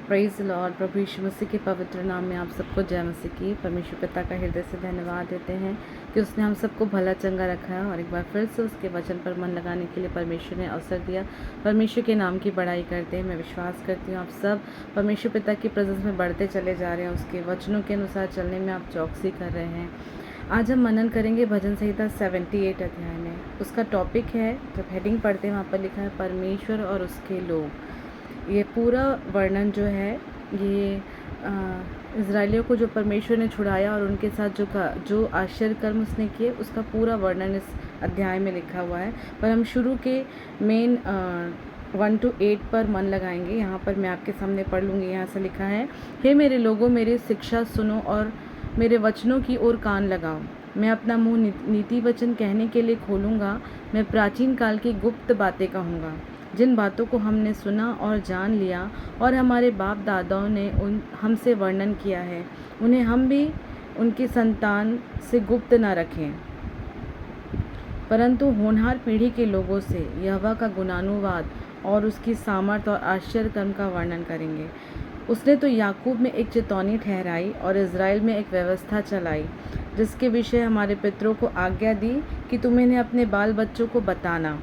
Praise Lord. प्रभु यीशु मसीह के पवित्र नाम में आप सबको जय मसीह की। परमेश्वर पिता का हृदय से धन्यवाद देते हैं कि उसने हम सबको भला चंगा रखा है और एक बार फिर से उसके वचन पर मन लगाने के लिए परमेश्वर ने अवसर दिया। परमेश्वर के नाम की बड़ाई करते हैं। मैं विश्वास करती हूँ आप सब परमेश्वर पिता की प्रेजेंस में बढ़ते चले जा रहे हैं, उसके वचनों के अनुसार चलने में आप चौकसी कर रहे हैं। आज हम मनन करेंगे भजन संहिता 78 अध्याय में। उसका टॉपिक है, जब हेडिंग पढ़ते हैं वहाँ पर लिखा है परमेश्वर और उसके लोग। ये पूरा वर्णन जो है ये इज़राइलियों को जो परमेश्वर ने छुड़ाया और उनके साथ जो आश्चर्य कर्म उसने किए, उसका पूरा वर्णन इस अध्याय में लिखा हुआ है। पर हम शुरू के मेन 1 to 8 पर मन लगाएंगे। यहाँ पर मैं आपके सामने पढ़ लूँगी। यहाँ से लिखा है, हे मेरे लोगों, मेरी शिक्षा सुनो और मेरे वचनों की ओर कान लगाओ। मैं अपना मुँह नीति वचन कहने के लिए खोलूँगा। मैं प्राचीन काल की गुप्त बातें कहूँगा, जिन बातों को हमने सुना और जान लिया और हमारे बाप दादाओं ने हमसे वर्णन किया है, उन्हें हम भी उनकी संतान से गुप्त न रखें, परंतु होनहार पीढ़ी के लोगों से यहोवा का गुणानुवाद और उसकी सामर्थ और आश्चर्य कर्म का वर्णन करेंगे। उसने तो याकूब में एक चेतावनी ठहराई और इज़राइल में एक व्यवस्था चलाई, जिसके विषय हमारे पितरों को आज्ञा दी कि तुम इन्हें अपने बाल बच्चों को बताना,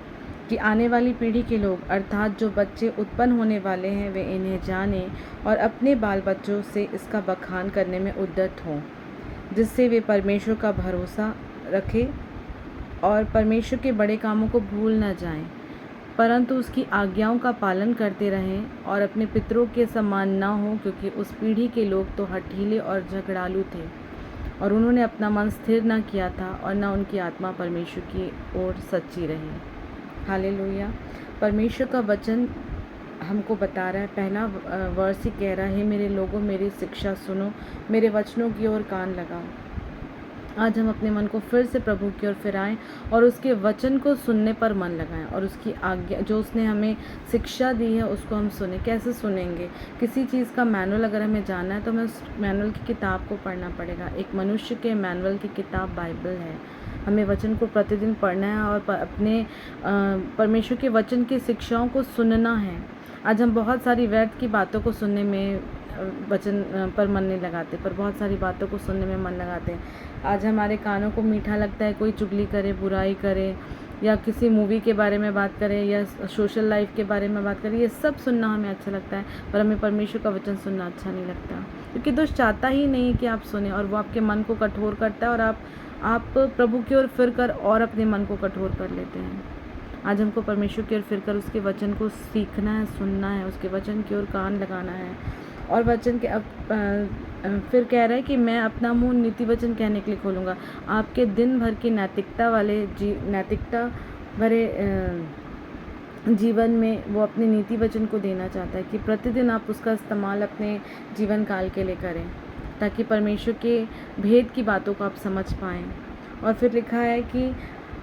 कि आने वाली पीढ़ी के लोग अर्थात जो बच्चे उत्पन्न होने वाले हैं वे इन्हें जाने और अपने बाल बच्चों से इसका बखान करने में उद्यत हों, जिससे वे परमेश्वर का भरोसा रखें और परमेश्वर के बड़े कामों को भूल न जाएं, परंतु उसकी आज्ञाओं का पालन करते रहें और अपने पितरों के समान न हो, क्योंकि उस पीढ़ी के लोग तो हठीले और झगड़ालू थे और उन्होंने अपना मन स्थिर न किया था और न उनकी आत्मा परमेश्वर की ओर सच्ची रही। हालेलुया। परमेश्वर का वचन हमको बता रहा है, पहला वर्स ही कह रहा है, मेरे लोगों मेरी शिक्षा सुनो, मेरे वचनों की ओर कान लगाओ। आज हम अपने मन को फिर से प्रभु की ओर फिराएं और उसके वचन को सुनने पर मन लगाएं और उसकी आज्ञा जो उसने हमें शिक्षा दी है उसको हम सुने। कैसे सुनेंगे? किसी चीज़ का मैनुअल अगर हमें जानना है तो हमें उस मैनुअल की किताब को पढ़ना पड़ेगा। एक मनुष्य के मैनुअल की किताब बाइबल है। हमें वचन को प्रतिदिन पढ़ना है और अपने परमेश्वर के वचन की शिक्षाओं को सुनना है। आज हम बहुत सारी व्यर्थ की बातों को सुनने में वचन पर मन नहीं लगाते, पर बहुत सारी बातों को सुनने में मन लगाते हैं। आज हमारे कानों को मीठा लगता है कोई चुगली करे, बुराई करे, या किसी मूवी के बारे में बात करे, या सोशल लाइफ के बारे में बात करे। ये सब सुनना हमें अच्छा लगता है, पर हमें परमेश्वर का वचन सुनना अच्छा नहीं लगता, क्योंकि दोस्त चाहता ही नहीं कि आप सुने और वो आपके मन को कठोर करता है और आप प्रभु की ओर फिरकर और अपने मन को कठोर कर लेते हैं। आज हमको परमेश्वर की ओर फिरकर उसके वचन को सीखना है, सुनना है, उसके वचन की ओर कान लगाना है। और वचन के फिर कह रहा है कि मैं अपना मुंह नीति वचन कहने के लिए खोलूँगा। आपके दिन भर की नैतिकता भरे जीवन में वो अपने नीति वचन को देना चाहता है कि प्रतिदिन आप उसका इस्तेमाल अपने जीवन काल के लिए करें, ताकि परमेश्वर के भेद की बातों को आप समझ पाएँ। और फिर लिखा है कि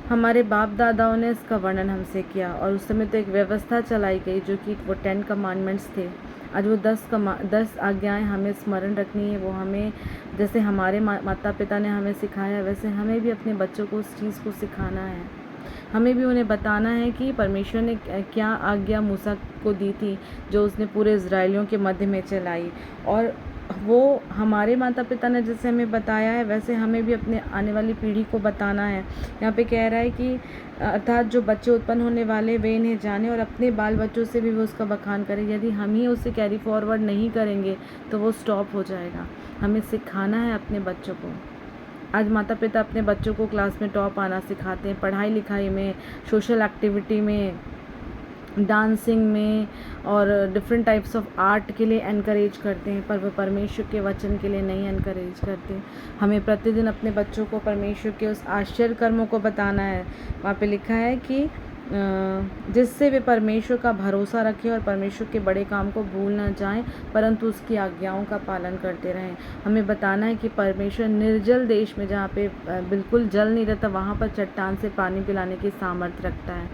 हमारे बाप दादाओं ने इसका वर्णन हमसे किया और उस समय तो एक व्यवस्था चलाई गई जो कि वो 10 कमांडमेंट्स थे। आज वो 10 आज्ञाएं हमें स्मरण रखनी है। वो हमें, जैसे हमारे माता पिता ने हमें सिखाया है, वैसे हमें भी अपने बच्चों को उस चीज़ को सिखाना है। हमें भी उन्हें बताना है कि परमेश्वर ने क्या आज्ञा मूसा को दी थी, जो उसने पूरे इज़राइलियों के मध्य में चलाई। और वो हमारे माता पिता ने जैसे हमें बताया है, वैसे हमें भी अपने आने वाली पीढ़ी को बताना है। यहाँ पे कह रहा है कि अर्थात जो बच्चे उत्पन्न होने वाले वे इन्हें जाने और अपने बाल बच्चों से भी वो उसका बखान करें। यदि हम ही उसे कैरी फॉरवर्ड नहीं करेंगे तो वो स्टॉप हो जाएगा। हमें सिखाना है अपने बच्चों को। आज माता पिता अपने बच्चों को क्लास में टॉप आना सिखाते हैं, पढ़ाई लिखाई में, सोशल एक्टिविटी में, डांसिंग में और डिफरेंट टाइप्स ऑफ आर्ट के लिए एनकरेज करते हैं, पर वो परमेश्वर के वचन के लिए नहीं एनकरेज करते। हमें प्रतिदिन अपने बच्चों को परमेश्वर के उस आश्चर्य कर्मों को बताना है। वहाँ पे लिखा है कि जिससे वे परमेश्वर का भरोसा रखें और परमेश्वर के बड़े काम को भूल न जाएं, परंतु उसकी आज्ञाओं का पालन करते रहें। हमें बताना है कि परमेश्वर निर्जल देश में, जहाँ पे बिल्कुल जल नहीं रहता, वहाँ पर चट्टान से पानी पिलाने की सामर्थ्य रखता है।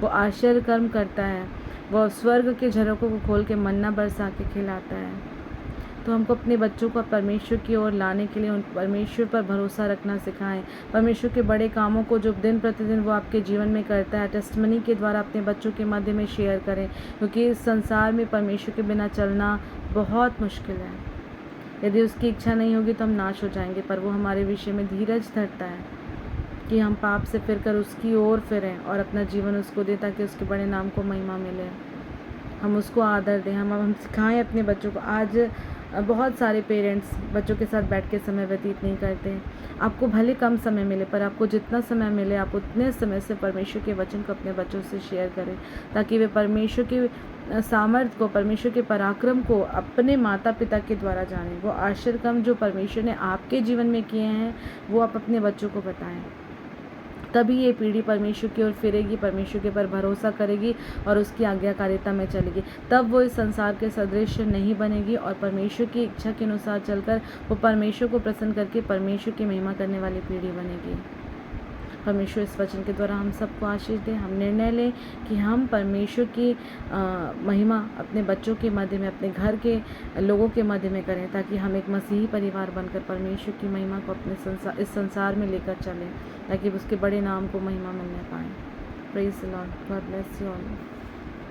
वो आश्चर्य कर्म करता है। वो स्वर्ग के झरोकों को खोल के मन्ना बरसा के खिलाता है। तो हमको अपने बच्चों को परमेश्वर की ओर लाने के लिए उन परमेश्वर पर भरोसा रखना सिखाएं। परमेश्वर के बड़े कामों को जो दिन प्रतिदिन वो आपके जीवन में करता है, टेस्टमनी के द्वारा अपने बच्चों के मध्य में शेयर करें, क्योंकि इस संसार में परमेश्वर के बिना चलना बहुत मुश्किल है। यदि उसकी इच्छा नहीं होगी तो हम नाश हो जाएंगे, पर वो हमारे विषय में धीरज धरता है कि हम पाप से फिरकर उसकी ओर फिरें और अपना जीवन उसको दें, ताकि उसके बड़े नाम को महिमा मिले। हम उसको आदर दें, हम सिखाएं अपने बच्चों को। आज बहुत सारे पेरेंट्स बच्चों के साथ बैठ के समय व्यतीत नहीं करते हैं। आपको भले कम समय मिले, पर आपको जितना समय मिले आप उतने समय से परमेश्वर के वचन को अपने बच्चों से शेयर करें, ताकि वे परमेश्वर के सामर्थ्य को, परमेश्वर के पराक्रम को अपने माता पिता के द्वारा जानें। वो आश्चर्य काम जो परमेश्वर ने आपके जीवन में किए हैं वो आप अपने बच्चों को बताएं। तभी ये पीढ़ी परमेश्वर की ओर फिरेगी, परमेश्वर के पर भरोसा करेगी और उसकी आज्ञाकारिता में चलेगी। तब वो इस संसार के सदृश नहीं बनेगी और परमेश्वर की इच्छा के अनुसार चलकर वो परमेश्वर को प्रसन्न करके परमेश्वर की महिमा करने वाली पीढ़ी बनेगी। परमेश्वर इस वचन के द्वारा हम सबको आशीष दे। हम निर्णय लें कि हम परमेश्वर की महिमा अपने बच्चों के मध्य में, अपने घर के लोगों के मध्य में करें, ताकि हम एक मसीही परिवार बनकर परमेश्वर की महिमा को अपने इस संसार में लेकर चलें, ताकि उसके बड़े नाम को महिमा मिलने पाए। Praise the Lord. God bless you all.